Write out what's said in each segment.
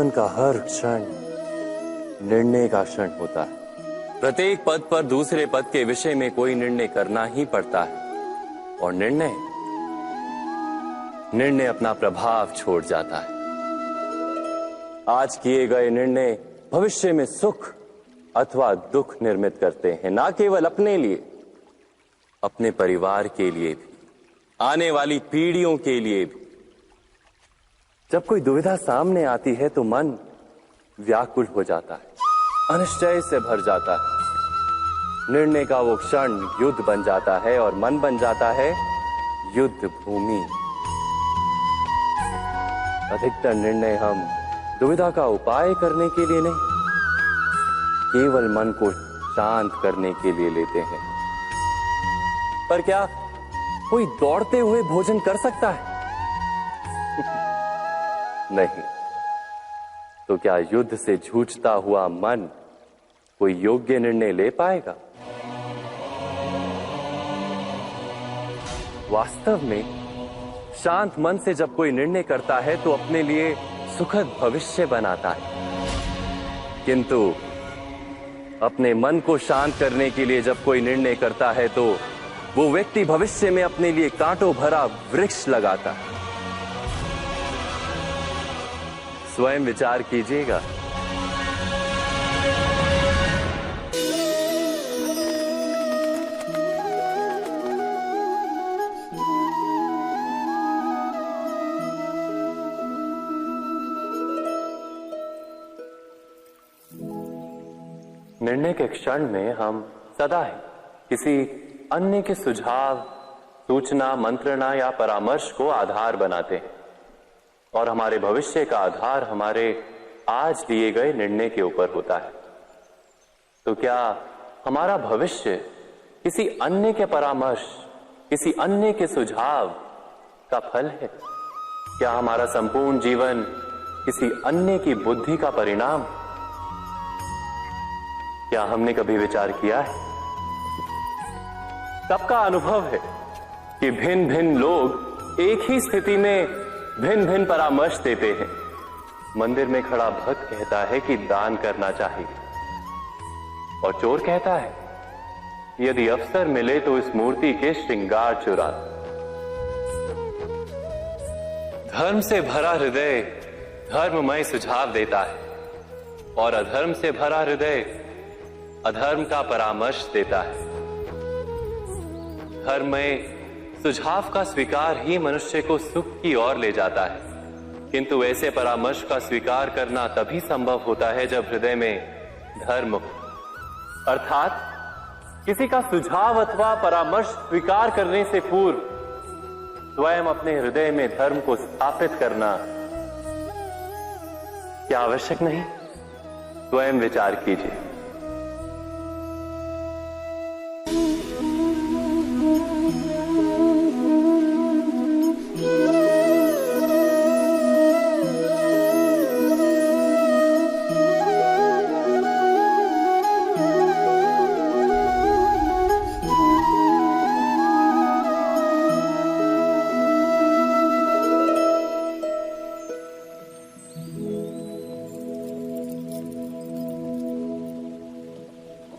जीवन का हर क्षण निर्णय का क्षण होता है। प्रत्येक पद पर दूसरे पद के विषय में कोई निर्णय करना ही पड़ता है और निर्णय अपना प्रभाव छोड़ जाता है। आज किए गए निर्णय भविष्य में सुख अथवा दुख निर्मित करते हैं, ना केवल अपने लिए, अपने परिवार के लिए भी, आने वाली पीढ़ियों के लिए भी। जब कोई दुविधा सामने आती है तो मन व्याकुल हो जाता है, अनिश्चय से भर जाता है। निर्णय का वो क्षण युद्ध बन जाता है और मन बन जाता है युद्ध भूमि। अधिकतर निर्णय हम दुविधा का उपाय करने के लिए नहीं, केवल मन को शांत करने के लिए लेते हैं। पर क्या कोई दौड़ते हुए भोजन कर सकता है? नहीं। तो क्या युद्ध से जूझता हुआ मन कोई योग्य निर्णय ले पाएगा? वास्तव में शांत मन से जब कोई निर्णय करता है तो अपने लिए सुखद भविष्य बनाता है। किंतु अपने मन को शांत करने के लिए जब कोई निर्णय करता है तो वो व्यक्ति भविष्य में अपने लिए कांटों भरा वृक्ष लगाता है। स्वयं विचार कीजिएगा। निर्णय के क्षण में हम सदा ही किसी अन्य के सुझाव, सूचना, मंत्रणा या परामर्श को आधार बनाते हैं और हमारे भविष्य का आधार हमारे आज लिए गए निर्णय के ऊपर होता है। तो क्या हमारा भविष्य किसी अन्य के परामर्श, किसी अन्य के सुझाव का फल है? क्या हमारा संपूर्ण जीवन किसी अन्य की बुद्धि का परिणाम? क्या हमने कभी विचार किया है? सबका अनुभव है कि भिन्न भिन्न लोग एक ही स्थिति में भिन्न भिन्न परामर्श देते हैं। मंदिर में खड़ा भक्त कहता है कि दान करना चाहिए और चोर कहता है यदि अवसर मिले तो इस मूर्ति के श्रृंगार चुरा। धर्म से भरा हृदय धर्ममय सुझाव देता है और अधर्म से भरा हृदय अधर्म का परामर्श देता है। धर्ममय सुझाव का स्वीकार ही मनुष्य को सुख की ओर ले जाता है, किंतु ऐसे परामर्श का स्वीकार करना तभी संभव होता है जब हृदय में धर्म हो। अर्थात किसी का सुझाव अथवा परामर्श स्वीकार करने से पूर्व स्वयं अपने हृदय में धर्म को स्थापित करना क्या आवश्यक नहीं? स्वयं विचार कीजिए।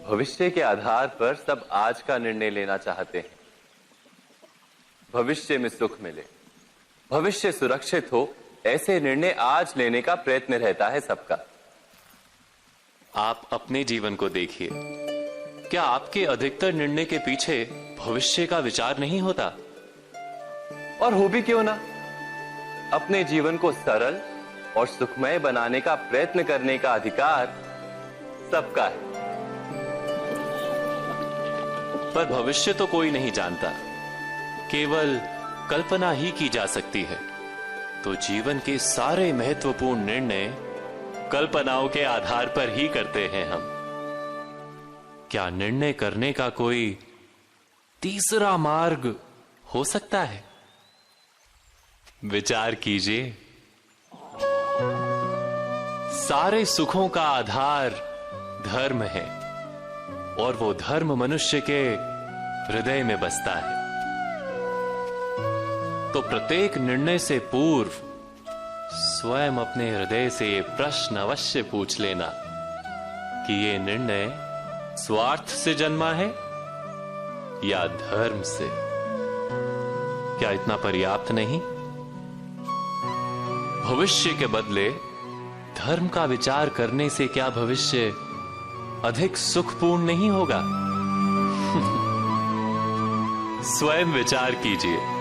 भविष्य के आधार पर सब आज का निर्णय लेना चाहते हैं। भविष्य में सुख मिले, भविष्य सुरक्षित हो, ऐसे निर्णय आज लेने का प्रयत्न रहता है सबका। आप अपने जीवन को देखिए, क्या आपके अधिकतर निर्णय के पीछे भविष्य का विचार नहीं होता? और हो भी क्यों ना। अपने जीवन को सरल और सुखमय बनाने का प्रयत्न करने का अधिकार सबका है। पर भविष्य तो कोई नहीं जानता, केवल कल्पना ही की जा सकती है। तो जीवन के सारे महत्वपूर्ण निर्णय कल्पनाओं के आधार पर ही करते हैं हम। क्या निर्णय करने का कोई तीसरा मार्ग हो सकता है? विचार कीजिए। सारे सुखों का आधार धर्म है और वो धर्म मनुष्य के हृदय में बसता है। तो प्रत्येक निर्णय से पूर्व स्वयं अपने हृदय से ये प्रश्न अवश्य पूछ लेना कि ये निर्णय स्वार्थ से जन्मा है या धर्म से। क्या इतना पर्याप्त नहीं? भविष्य के बदले धर्म का विचार करने से क्या भविष्य अधिक सुखपूर्ण नहीं होगा? स्वयं विचार कीजिए।